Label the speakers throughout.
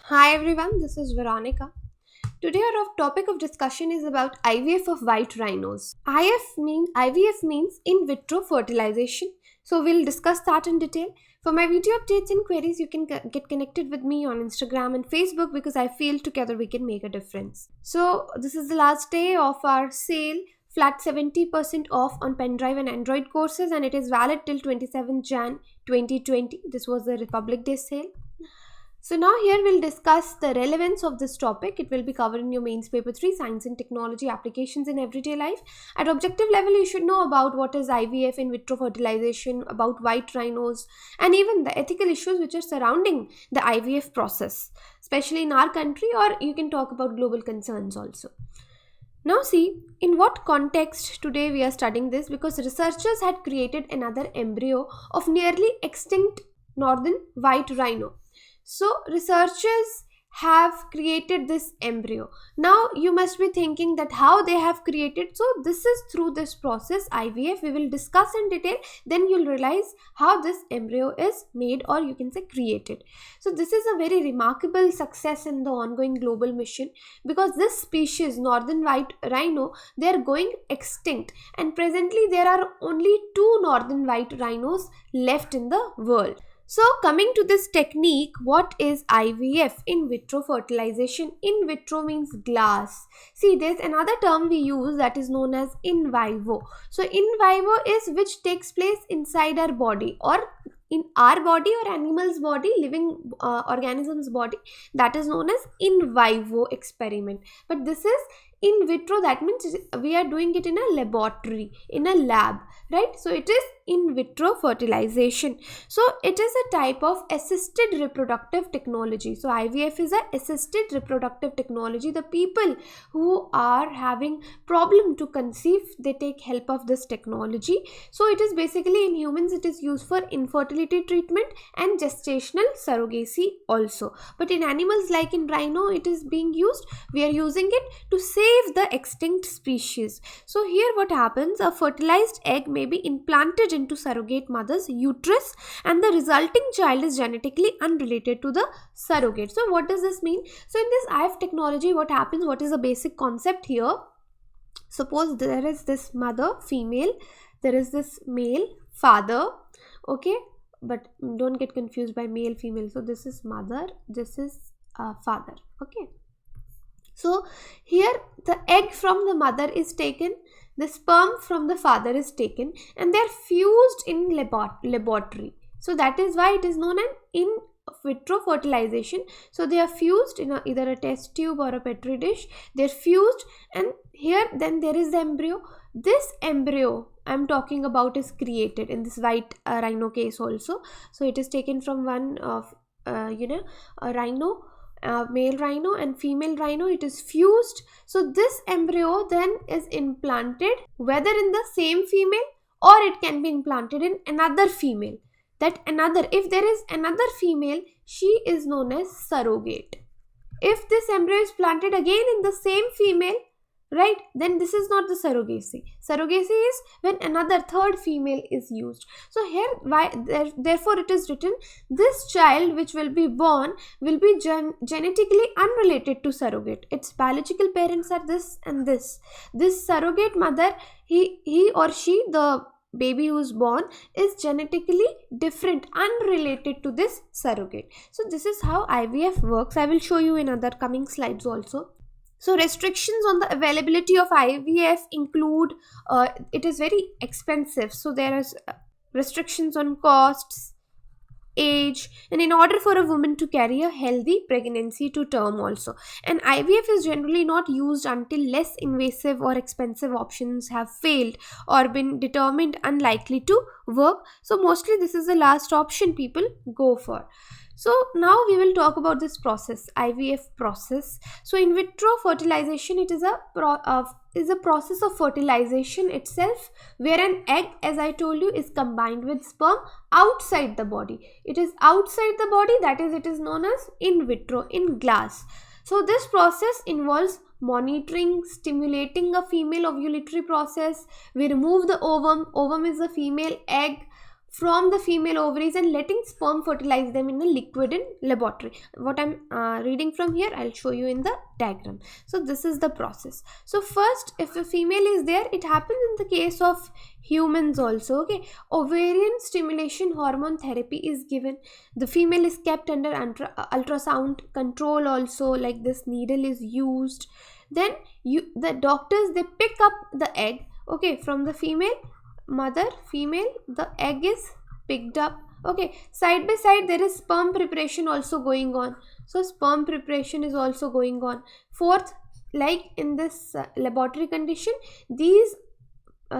Speaker 1: Hi everyone, this is Veronica. Today our topic of discussion is about IVF of white rhinos. IVF means in vitro fertilization. So we'll discuss that in detail. For my video updates and queries, you can get connected with me on Instagram and Facebook because I feel together we can make a difference. So this is the last day of our sale, flat 70% off on pen drive and Android courses, and it is valid till 27 Jan 2020. This was the Republic Day sale. So now here we'll discuss the relevance of this topic. It will be covered in your mains paper 3, science and technology applications in everyday life. At objective level, you should know about what is IVF, in vitro fertilization, about white rhinos, and even the ethical issues which are surrounding the IVF process, especially in our country, or you can talk about global concerns also. Now see, in what context today we are studying this, because researchers had created another embryo of nearly extinct northern white rhino. So researchers have created this embryo. Now you must be thinking that how they have created. So this is through this process IVF. We will discuss in detail. Then you'll realize how this embryo is made, or you can say created. So this is a very remarkable success in the ongoing global mission, because this species, northern white rhino, they are going extinct, and presently there are only 2 northern white rhinos left in the world. So coming to this technique, what is IVF? In vitro fertilization. In vitro means glass. See, there's another term we use that is known as in vivo. So in vivo is which takes place inside our body, or in our body or animal's body, living organism's body. That is known as in vivo experiment. But this is in vitro, that means we are doing it in a laboratory, in a lab, right? So it is in vitro fertilization. So it is a type of assisted reproductive technology. So IVF is a assisted reproductive technology. The people who are having problem to conceive, they take help of this technology. So it is basically, in humans it is used for infertility treatment and gestational surrogacy also. But in animals like in rhino, it is being used, we are using it to save the extinct species. So here what happens, a fertilized egg may be implanted into surrogate mother's uterus, and the resulting child is genetically unrelated to the surrogate. So what does this mean? So in this IVF technology, what happens, what is the basic concept here? Suppose there is this mother, female, there is this male, father, okay, but don't get confused by male, female. So this is mother, this is father, okay. So here the egg from the mother is taken, the sperm from the father is taken, and they are fused in laboratory. So that is why it is known as in vitro fertilization. So they are fused in either a test tube or a petri dish. They are fused, and here then there is the embryo. This embryo I'm talking about is created in this white rhino case also. So it is taken from one of a rhino, male rhino and female rhino. It is fused. So this embryo then is implanted, whether in the same female, or it can be implanted in another female. That another, if there is another female, she is known as surrogate. If this embryo is planted again in the same female, right, then this is not the surrogacy. Surrogacy is when another third female is used. So here therefore it is written, this child which will be born will be genetically unrelated to surrogate. Its biological parents are this and this. This surrogate mother, he or she, the baby who is born, is genetically different, unrelated to this surrogate. So this is how IVF works. I will show you in other coming slides also. So restrictions on the availability of IVF include, it is very expensive. So there is restrictions on costs, age, and in order for a woman to carry a healthy pregnancy to term also. And IVF is generally not used until less invasive or expensive options have failed or been determined unlikely to work. So mostly this is the last option people go for. So now we will talk about this process, IVF process. So in vitro fertilization, it is a process of fertilization itself, where an egg, as I told you, is combined with sperm outside the body. It is outside the body, that is, it is known as in vitro, in glass. So this process involves monitoring, stimulating a female ovulatory process. We remove the ovum. Ovum is a female egg. from the female ovaries and letting sperm fertilize them in a liquid in laboratory. What I'm reading from here, I'll show you in the diagram. So this is the process. So first, if a female is there, it happens in the case of humans also. Okay, ovarian stimulation hormone therapy is given. The female is kept under ultrasound control also, like this needle is used. Then the doctors, they pick up the egg, okay, from the female, the egg is picked up. Okay, side by side there is sperm preparation also going on. So sperm preparation is also going on. Fourth, like in this laboratory condition, these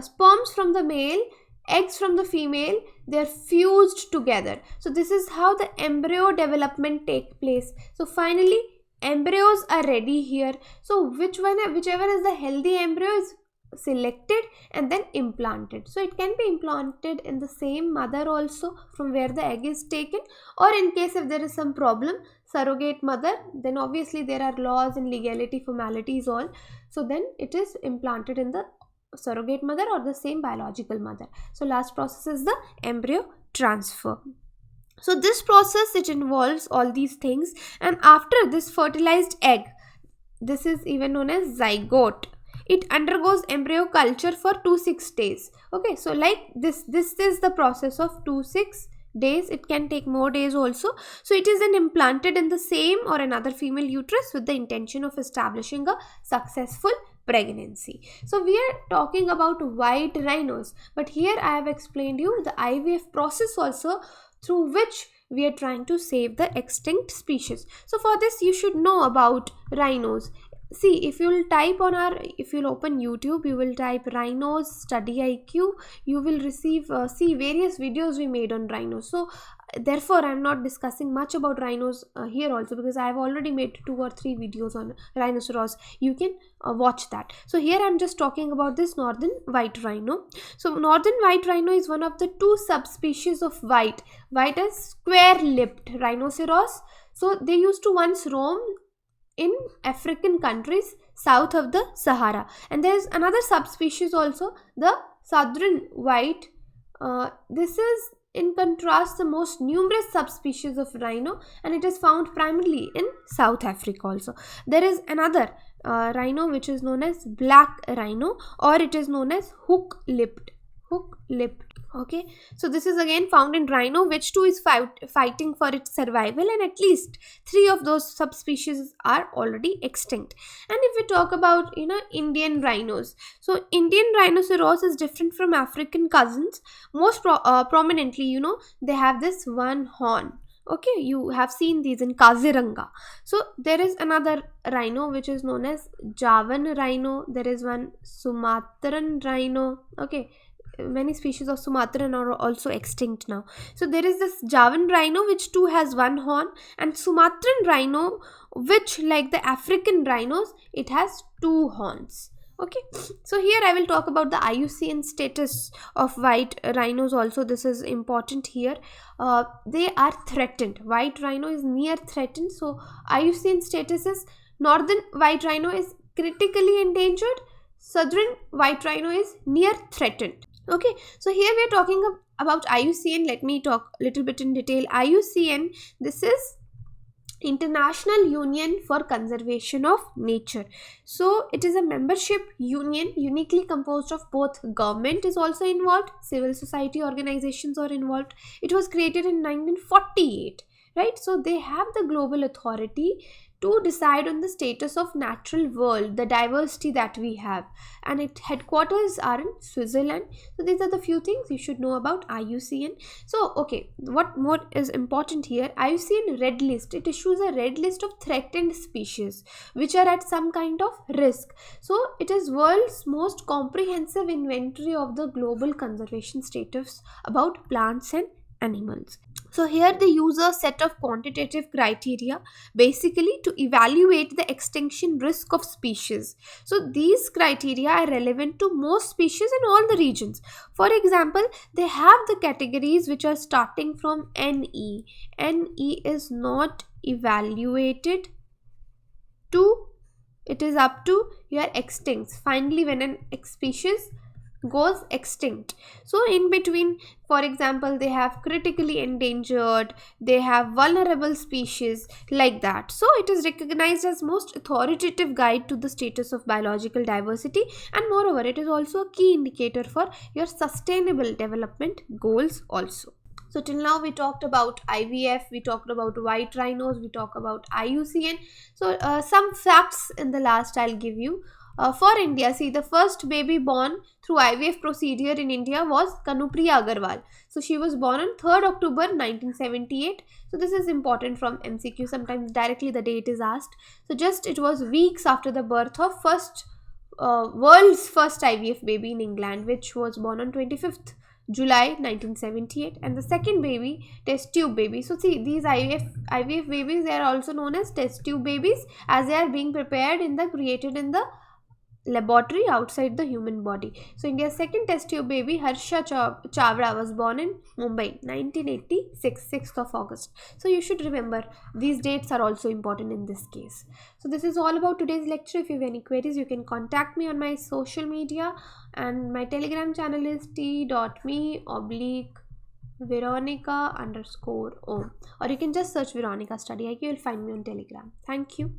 Speaker 1: sperms from the male, eggs from the female, they are fused together. So this is how the embryo development take place. So finally embryos are ready here. So whichever is the healthy embryo is selected and then implanted. So it can be implanted in the same mother also from where the egg is taken, or in case if there is some problem, surrogate mother, then obviously there are laws and legality, formalities all. So then it is implanted in the surrogate mother or the same biological mother. So last process is the embryo transfer. So this process, it involves all these things, and after this fertilized egg, this is even known as zygote, it undergoes embryo culture for 2-6 days. Okay, so like this is the process of 2-6 days. It can take more days also. So it is then implanted in the same or another female uterus with the intention of establishing a successful pregnancy. So we are talking about white rhinos, but here I have explained you the IVF process also, through which we are trying to save the extinct species. So for this you should know about rhinos. See, if you'll open YouTube, you will type rhinos StudyIQ, you will receive see various videos we made on rhinos. So therefore I'm not discussing much about rhinos here also, because I have already made 2 or 3 videos on rhinoceros. You can watch that. So here I'm just talking about this northern white rhino. So northern white rhino is one of the 2 subspecies of white as square-lipped rhinoceros. So they used to once roam in African countries south of the Sahara, and there is another subspecies also, the southern white. This is in contrast the most numerous subspecies of rhino, and it is found primarily in South Africa also. There is another rhino which is known as black rhino, or it is known as hook-lipped. Okay, so this is again found in rhino, which too is fighting for its survival, and at least 3 of those subspecies are already extinct. And if we talk about Indian rhinos, so Indian rhinoceros is different from African cousins. Most prominently, they have this one horn. Okay, you have seen these in Kaziranga. So there is another rhino which is known as Javan rhino. There is one Sumatran rhino. Okay, many species of Sumatran are also extinct now. So there is this Javan rhino which too has one horn, and Sumatran rhino, which like the African rhinos, it has 2 horns. Okay, so here I will talk about the IUCN status of white rhinos also. This is important here. They are threatened. White rhino is near threatened. So IUCN status is northern white rhino is critically endangered, southern white rhino is near threatened. Okay, so here we are talking about IUCN. Let me talk a little bit in detail. IUCN, this is International Union for Conservation of Nature. So it is a membership union uniquely composed of both government is also involved, civil society organizations are involved. It was created in 1948, right? So they have the global authority to decide on the status of natural world, the diversity that we have, and its headquarters are in Switzerland. So these are the few things you should know about IUCN. So okay, what more is important here? IUCN red list, it issues a red list of threatened species which are at some kind of risk. So it is world's most comprehensive inventory of the global conservation status about plants and animals. So here they use a set of quantitative criteria basically to evaluate the extinction risk of species. So these criteria are relevant to most species in all the regions. For example, they have the categories which are starting from NE. NE is not evaluated to, it is up to your extincts. Finally, when an species goes extinct. So in between, for example, they have critically endangered, they have vulnerable species, like that. So it is recognized as most authoritative guide to the status of biological diversity, and moreover it is also a key indicator for your sustainable development goals also. So till now we talked about IVF, we talked about white rhinos, we talked about IUCN. So some facts in the last I'll give you. For India, see, the first baby born through IVF procedure in India was Kanupriya Agarwal. So she was born on 3rd October 1978. So this is important from MCQ. Sometimes directly the date is asked. So just it was weeks after the birth of world's first IVF baby in England, which was born on 25th July 1978, and the second baby, test tube baby. So see, these IVF babies, they are also known as test tube babies, as they are being created in the laboratory outside the human body. So India's second test tube baby, Harsha Chawla, was born in Mumbai 1986, 6th of August. So you should remember these dates are also important in this case. So this is all about today's lecture. If you have any queries, you can contact me on my social media, and my Telegram channel is t.me/Veronica_Om, or you can just search Veronica StudyIQ. You will find me on Telegram. Thank you.